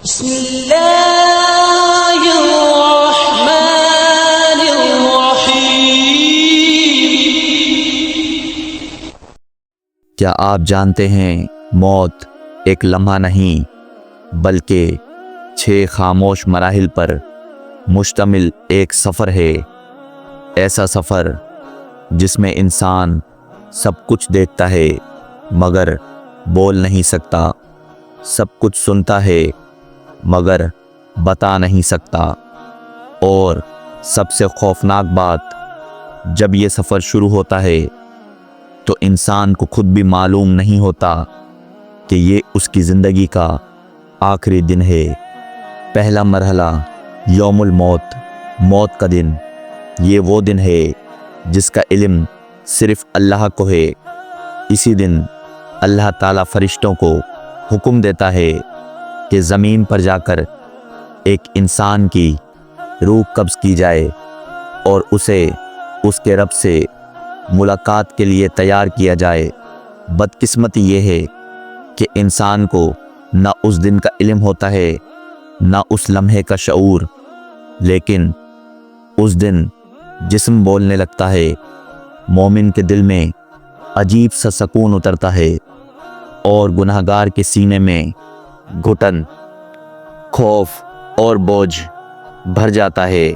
بسم اللہ الرحمن الرحیم۔ کیا آپ جانتے ہیں موت ایک لمحہ نہیں بلکہ 6 خاموش مراحل پر مشتمل ایک سفر ہے۔ ایسا سفر جس میں انسان سب کچھ دیکھتا ہے مگر بول نہیں سکتا، سب کچھ سنتا ہے مگر بتا نہیں سکتا، اور سب سے خوفناک بات، جب یہ سفر شروع ہوتا ہے تو انسان کو خود بھی معلوم نہیں ہوتا کہ یہ اس کی زندگی کا آخری دن ہے۔ پہلا مرحلہ یوم الموت، موت کا دن۔ یہ وہ دن ہے جس کا علم صرف اللہ کو ہے۔ اسی دن اللہ تعالیٰ فرشتوں کو حکم دیتا ہے کہ زمین پر جا کر ایک انسان کی روح قبض کی جائے اور اسے اس کے رب سے ملاقات کے لیے تیار کیا جائے۔ بدقسمتی یہ ہے کہ انسان کو نہ اس دن کا علم ہوتا ہے نہ اس لمحے کا شعور، لیکن اس دن جسم بولنے لگتا ہے، مومن کے دل میں عجیب سا سکون اترتا ہے اور گناہگار کے سینے میں گھٹن، خوف اور بوجھ بھر جاتا ہے۔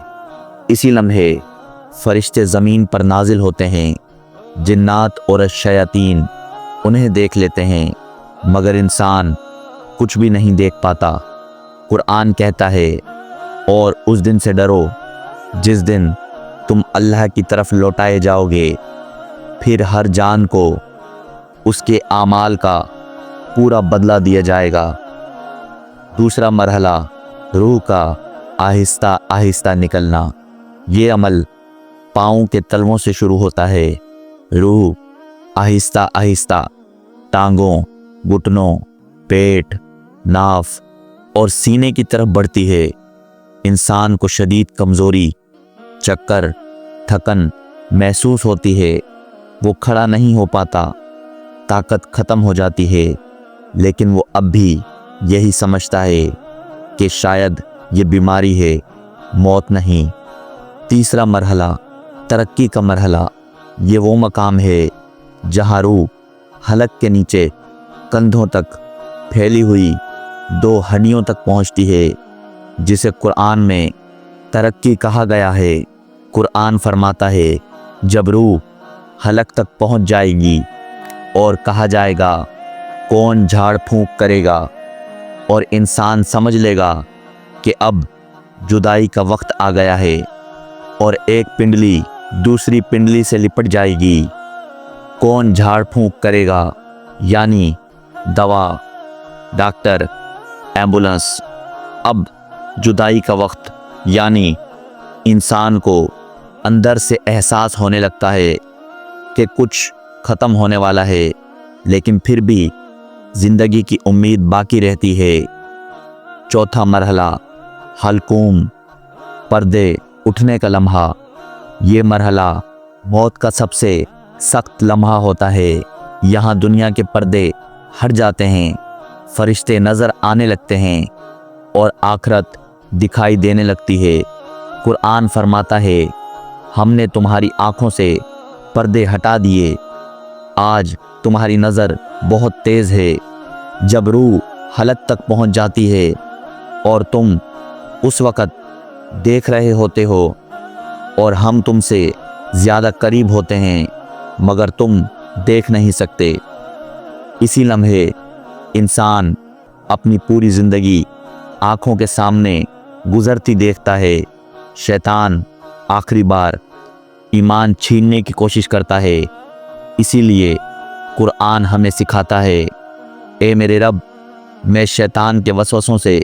اسی لمحے فرشتے زمین پر نازل ہوتے ہیں، جنات اور شیاطین انہیں دیکھ لیتے ہیں مگر انسان کچھ بھی نہیں دیکھ پاتا۔ قرآن کہتا ہے، اور اس دن سے ڈرو جس دن تم اللہ کی طرف لوٹائے جاؤ گے، پھر ہر جان کو اس کے اعمال کا پورا بدلہ دیا جائے گا۔ دوسرا مرحلہ روح کا آہستہ آہستہ نکلنا۔ یہ عمل پاؤں کے تلووں سے شروع ہوتا ہے۔ روح آہستہ آہستہ ٹانگوں، گھٹنوں، پیٹ، ناف اور سینے کی طرف بڑھتی ہے۔ انسان کو شدید کمزوری، چکر، تھکن محسوس ہوتی ہے۔ وہ کھڑا نہیں ہو پاتا، طاقت ختم ہو جاتی ہے، لیکن وہ اب بھی یہی سمجھتا ہے کہ شاید یہ بیماری ہے، موت نہیں۔ تیسرا مرحلہ ترقی کا مرحلہ۔ یہ وہ مقام ہے جہاں روح حلق کے نیچے کندھوں تک پھیلی ہوئی 2 ہڈیوں تک پہنچتی ہے، جسے قرآن میں ترقی کہا گیا ہے۔ قرآن فرماتا ہے، جب روح حلق تک پہنچ جائے گی اور کہا جائے گا کون جھاڑ پھونک کرے گا، اور انسان سمجھ لے گا کہ اب جدائی کا وقت آ گیا ہے، اور ایک پنڈلی دوسری پنڈلی سے لپٹ جائے گی۔ کون جھاڑ پھونک کرے گا یعنی دوا، ڈاکٹر، ایمبولنس۔ اب جدائی کا وقت یعنی انسان کو اندر سے احساس ہونے لگتا ہے کہ کچھ ختم ہونے والا ہے، لیکن پھر بھی زندگی کی امید باقی رہتی ہے۔ چوتھا مرحلہ حلقوم، پردے اٹھنے کا لمحہ۔ یہ مرحلہ موت کا سب سے سخت لمحہ ہوتا ہے۔ یہاں دنیا کے پردے ہٹ جاتے ہیں، فرشتے نظر آنے لگتے ہیں اور آخرت دکھائی دینے لگتی ہے۔ قرآن فرماتا ہے، ہم نے تمہاری آنکھوں سے پردے ہٹا دیے، آج تمہاری نظر بہت تیز ہے۔ جب روح حلق تک پہنچ جاتی ہے اور تم اس وقت دیکھ رہے ہوتے ہو اور ہم تم سے زیادہ قریب ہوتے ہیں مگر تم دیکھ نہیں سکتے، اسی لمحے انسان اپنی پوری زندگی آنکھوں کے سامنے گزرتی دیکھتا ہے۔ شیطان آخری بار ایمان چھیننے کی کوشش کرتا ہے۔ اسی لیے قرآن ہمیں سکھاتا ہے، اے میرے رب، میں شیطان کے وسوسوں سے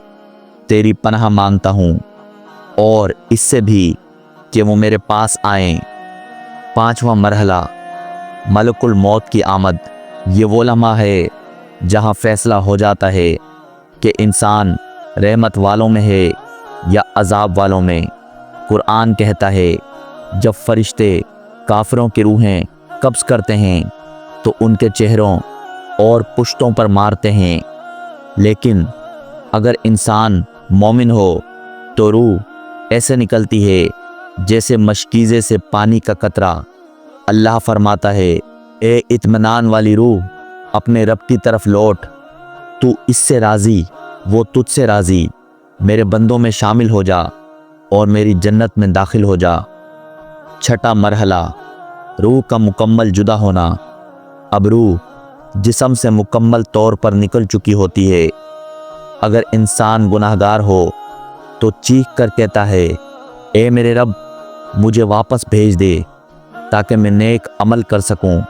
تیری پناہ مانگتا ہوں اور اس سے بھی کہ وہ میرے پاس آئیں۔ پانچواں مرحلہ ملک الموت کی آمد۔ یہ وہ لمحہ ہے جہاں فیصلہ ہو جاتا ہے کہ انسان رحمت والوں میں ہے یا عذاب والوں میں۔ قرآن کہتا ہے، جب فرشتے کافروں کی روحیں قبض کرتے ہیں تو ان کے چہروں اور پشتوں پر مارتے ہیں، لیکن اگر انسان مومن ہو تو روح ایسے نکلتی ہے جیسے مشکیزے سے پانی کا قطرہ۔ اللہ فرماتا ہے، اے اطمینان والی روح، اپنے رب کی طرف لوٹ، تو اس سے راضی، وہ تجھ سے راضی، میرے بندوں میں شامل ہو جا اور میری جنت میں داخل ہو جا۔ چھٹا مرحلہ، روح کا مکمل جدا ہونا۔ اب روح جسم سے مکمل طور پر نکل چکی ہوتی ہے۔ اگر انسان گناہگار ہو تو چیخ کر کہتا ہے، اے میرے رب، مجھے واپس بھیج دے تاکہ میں نیک عمل کر سکوں،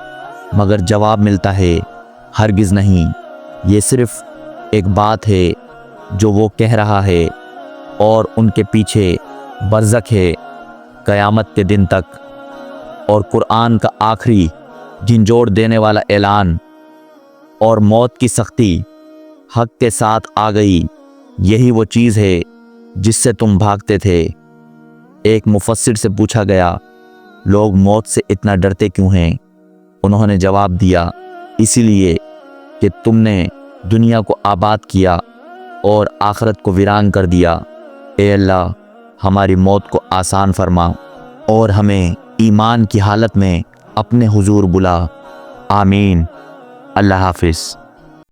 مگر جواب ملتا ہے، ہرگز نہیں، یہ صرف ایک بات ہے جو وہ کہہ رہا ہے، اور ان کے پیچھے برزخ ہے قیامت کے دن تک۔ اور قرآن کا آخری جھنجھوڑ دینے والا اعلان، اور موت کی سختی حق کے ساتھ آ گئی، یہی وہ چیز ہے جس سے تم بھاگتے تھے۔ ایک مفسر سے پوچھا گیا، لوگ موت سے اتنا ڈرتے کیوں ہیں؟ انہوں نے جواب دیا، اسی لیے کہ تم نے دنیا کو آباد کیا اور آخرت کو ویران کر دیا۔ اے اللہ، ہماری موت کو آسان فرما اور ہمیں ایمان کی حالت میں اپنے حضور بلا۔ آمین۔ اللہ حافظ۔